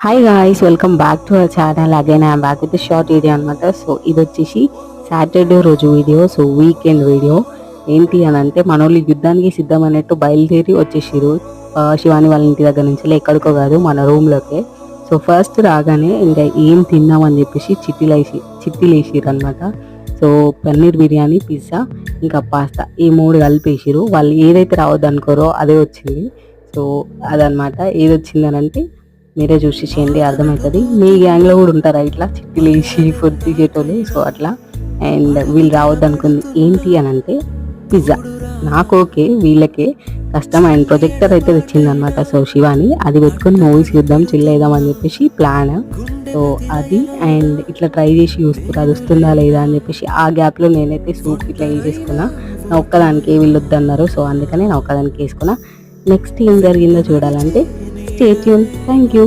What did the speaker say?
Hi guys, welcome back to our channel. Again I'm back with short video అనమాట. So ఇది వచ్చేసి Saturday రోజు video. So weekend video ఏంటి అని అంటే, మనోళ్ళు యుద్ధానికి సిద్ధం అన్నట్టు బయలుదేరి వచ్చేసారు శివాని వాళ్ళ ఇంటి దగ్గర నుంచి. ఎక్కడికో కాదు, మన రూమ్లోకే. సో ఫస్ట్ రాగానే ఇంకా ఏం తిందామని చెప్పేసి చిట్టీలు వేసిరు అనమాట. సో పన్నీర్ బిర్యానీ, పిజ్జా, ఇంకా పాస్తా, ఈ మూడు కలిపేసిరు. వాళ్ళు ఏదైతే రావద్దు అనుకోరో అదే వచ్చింది. సో అదనమాట. ఏది వచ్చిందని అంటే మీరే చూసి చేయండి, అర్థమవుతుంది. మీ గ్యాంగ్లో కూడా ఉంటారా ఇట్లా చిట్టీలు వేసి ఫుడ్ తీసేటోళ్ళు? సో అట్లా. అండ్ వీళ్ళు రావద్దు అనుకుంది ఏంటి అని అంటే పిజ్జా. నాకు ఓకే, వీళ్ళకే కష్టం. అండ్ ప్రొజెక్టర్ అయితే తెచ్చిందనమాట. సో శివాని అది పెట్టుకొని మూవీస్ చూద్దాం, చిల్ వేద్దాం అని చెప్పేసి ప్లాన్. సో అది అండ్ ఇట్లా ట్రై చేసి చూసుకురా అది వస్తుందా లేదా అని చెప్పేసి. ఆ గ్యాప్లో నేనైతే సూప్ ఇట్లా వేసేసుకున్నా. నా ఒక్కదానికి వీళ్ళు వద్దన్నారు. సో అందుకని నా ఒక్కదానికి వేసుకున్నా. నెక్స్ట్ ఏం జరిగిందో చూడాలంటే స్టే ట్యూన్. Thank you.